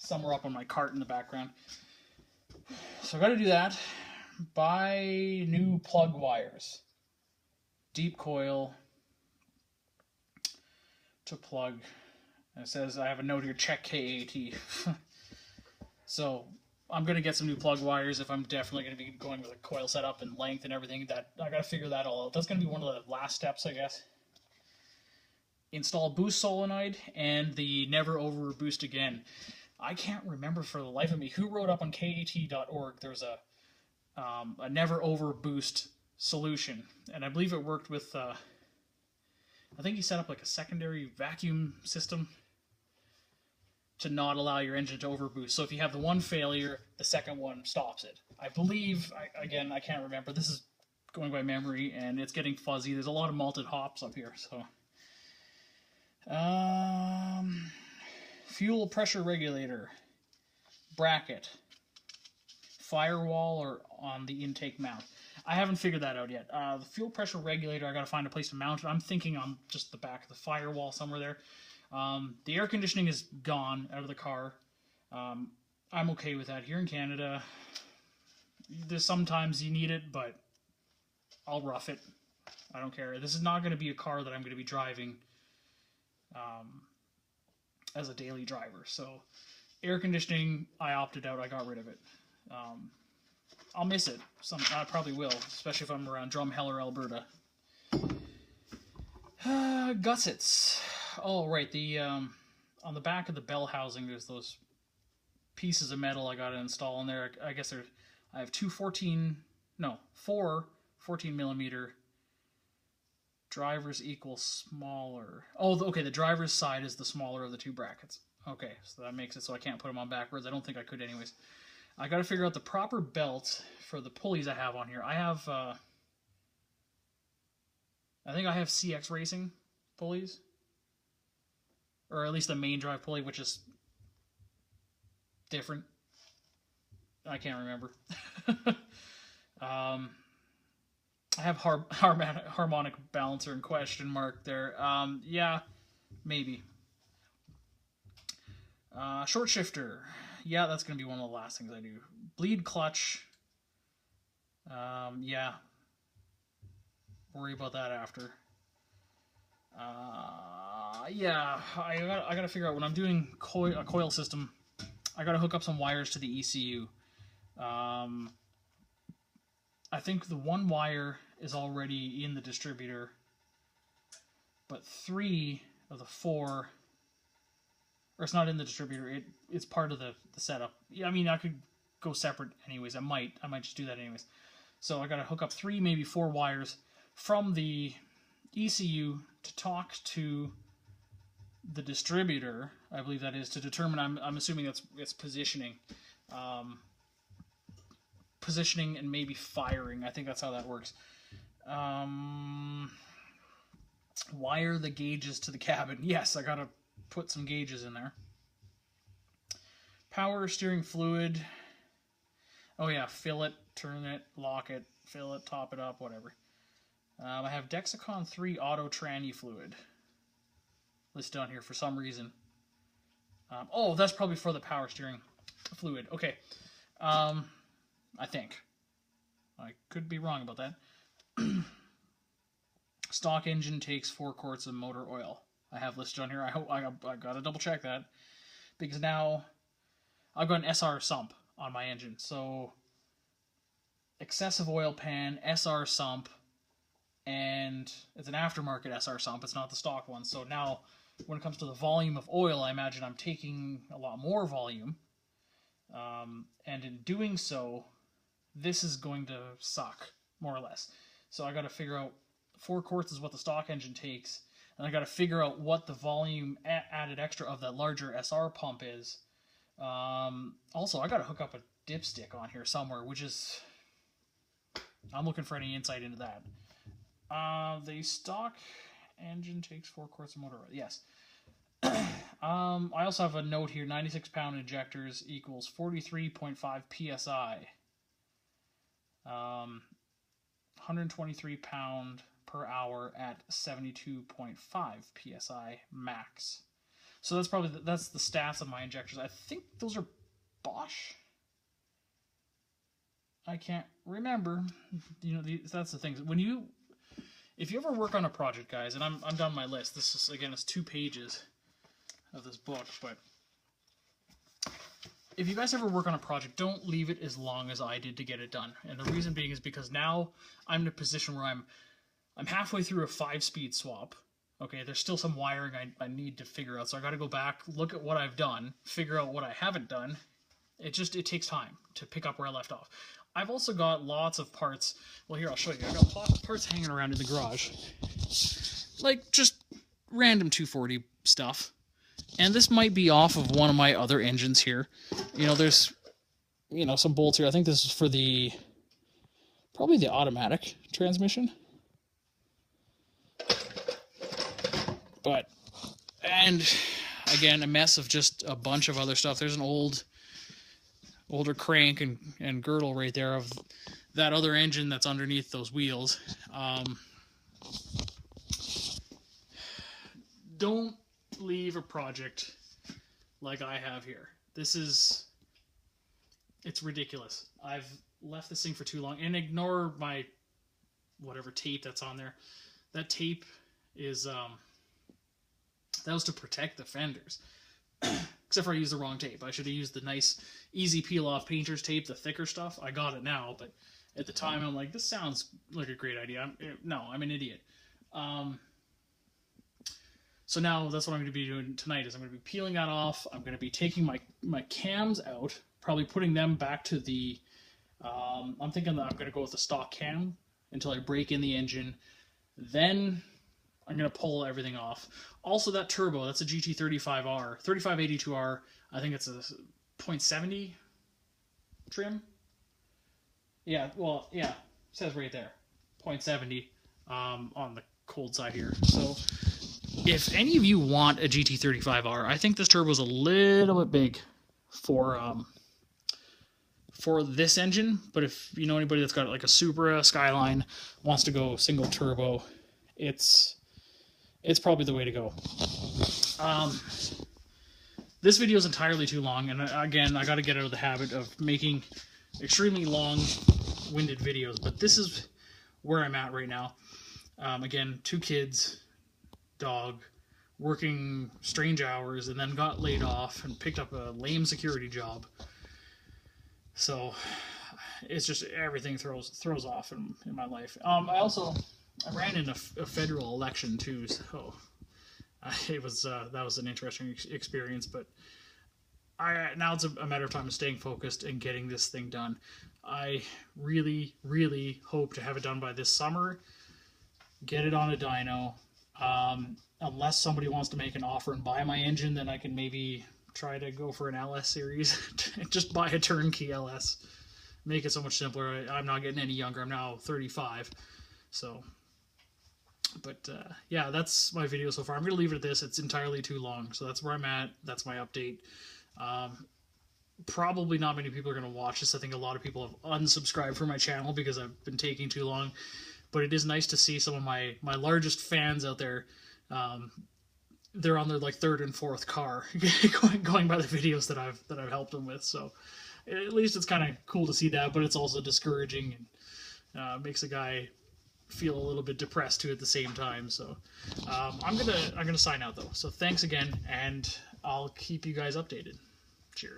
somewhere up on my cart in the background. So I got to do that. Buy new plug wires. Deep coil to plug. And it says, I have a note here, check KAT. So I'm going to get some new plug wires if I'm definitely going to be going with a coil setup and length and everything. That I got to figure that all out. That's going to be one of the last steps, I guess. Install boost solenoid and the never over boost again. I can't remember for the life of me who wrote up on kat.org. There's a never over boost solution, and I believe it worked with. I think he set up like a secondary vacuum system to not allow your engine to overboost. So if you have the one failure, the second one stops it. I believe. Again, I can't remember. This is going by memory, and it's getting fuzzy. There's a lot of malted hops up here, so. Fuel pressure regulator, bracket, firewall, or on the intake mount. I haven't figured that out yet. The fuel pressure regulator, I gotta find a place to mount it. I'm thinking on just the back of the firewall somewhere there. The air conditioning is gone out of the car. I'm okay with that. Here in Canada, there's sometimes you need it, but I'll rough it. I don't care. This is not going to be a car that I'm going to be driving as a daily driver. So air conditioning, I opted out. I got rid of it. I'll miss it. I probably will, especially if I'm around Drumheller, Alberta. Gussets. Oh, right. The on the back of the bell housing, there's those pieces of metal I got to install in there. I guess I have four 14 millimeter. Drivers equal smaller. Oh, okay, the driver's side is the smaller of the two brackets. Okay, so that makes it so I can't put them on backwards. I don't think I could anyways. I got to figure out the proper belt for the pulleys I have on here. I have, I think I have CX Racing pulleys. Or at least the main drive pulley, which is different. I can't remember. I have harmonic balancer and question mark there. Yeah, maybe. Short shifter. Yeah, that's going to be one of the last things I do. Bleed clutch. Yeah. Worry about that after. Yeah, I gotta figure out when I'm doing a coil system, I gotta hook up some wires to the ECU. I think the one wire is already in the distributor, but 3 of the 4, or it's not in the distributor, it's part of the setup. Yeah, I mean, I could go separate anyways. I might just do that anyways. So I gotta hook up 3, maybe 4 wires from the ECU to talk to the distributor, I believe that is, to determine, I'm assuming it's positioning. Positioning and maybe firing. I think that's how that works. Wire the gauges to the cabin. Yes, I gotta put some gauges in there. Power steering fluid. Oh yeah, fill it, turn it, lock it, fill it, top it up, whatever. I have Dexicon 3 Auto Tranny fluid listed down here for some reason. Oh, that's probably for the power steering fluid. Okay. I think. I could be wrong about that. Stock engine takes 4 quarts of motor oil. I have listed on here. I gotta double check that, because now I've got an SR sump on my engine. So excessive oil pan, SR sump, and it's an aftermarket SR sump. It's not the stock one. So now when it comes to the volume of oil, I imagine I'm taking a lot more volume. And in doing so, this is going to suck, more or less. So I got to figure out 4 quarts is what the stock engine takes, and I got to figure out what the volume added extra of that larger SR pump is. Also, I got to hook up a dipstick on here somewhere, which is, I'm looking for any insight into that. The stock engine takes 4 quarts of motor oil. Yes. I also have a note here, 96 pound injectors equals 43.5 psi. 123 pound per hour at 72.5 psi max. So that's probably that's the stats on my injectors. I think those are Bosch. I can't remember. You know, that's the thing. If you ever work on a project, guys, and I'm done my list. This is, again, it's 2 pages of this book, but if you guys ever work on a project, don't leave it as long as I did to get it done. And the reason being is because now I'm in a position where I'm halfway through a 5-speed swap. Okay, there's still some wiring I need to figure out, so I got to go back, look at what I've done, figure out what I haven't done. It takes time to pick up where I left off. I've also got lots of parts. Well, here, I'll show you. I've got parts hanging around in the garage. Like, just random 240 stuff. And this might be off of one of my other engines here. You know, there's, you know, some bolts here. I think this is for probably the automatic transmission. But, and again, a mess of just a bunch of other stuff. There's an older crank and girdle right there of that other engine that's underneath those wheels. Don't leave a project like I have here. It's ridiculous. I've left this thing for too long, and ignore my whatever tape that's on there. That tape is that was to protect the fenders. Except for I used the wrong tape. I should have used the nice, easy peel-off painter's tape, the thicker stuff. I got it now, but at the time I'm like, this sounds like a great idea. I'm an idiot. So now that's what I'm going to be doing tonight, is I'm going to be peeling that off. I'm going to be taking my cams out, probably putting them back to the... I'm thinking that I'm going to go with the stock cam until I break in the engine. Then I'm going to pull everything off. Also, that turbo, that's a GT35R, 3582R. I think it's a .70 trim. Yeah, well, yeah, it says right there, .70 on the cold side here. So if any of you want a GT35R, I think this turbo is a little bit big for this engine. But if you know anybody that's got like a Supra, Skyline, wants to go single turbo, it's probably the way to go. This video is entirely too long, and again, I got to get out of the habit of making extremely long-winded videos, but this is where I'm at right now. Again, 2 kids, dog, working strange hours, and then got laid off and picked up a lame security job. So it's just everything throws off in my life. I ran in a federal election too, so that was an interesting experience. But now it's a matter of time of staying focused and getting this thing done. I really, really hope to have it done by this summer. Get it on a dyno. Unless somebody wants to make an offer and buy my engine, then I can maybe try to go for an LS series. Just buy a turnkey LS. Make it so much simpler. I'm not getting any younger. I'm now 35. So, but yeah, that's my video so far. I'm going to leave it at this. It's entirely too long. So that's where I'm at. That's my update. Probably not many people are going to watch this. I think a lot of people have unsubscribed from my channel because I've been taking too long. But it is nice to see some of my largest fans out there. They're on their like 3rd and 4th car going by the videos that I've helped them with. So at least it's kind of cool to see that, but it's also discouraging and makes a guy feel a little bit depressed too at the same time. So I'm gonna sign out though. So thanks again, and I'll keep you guys updated.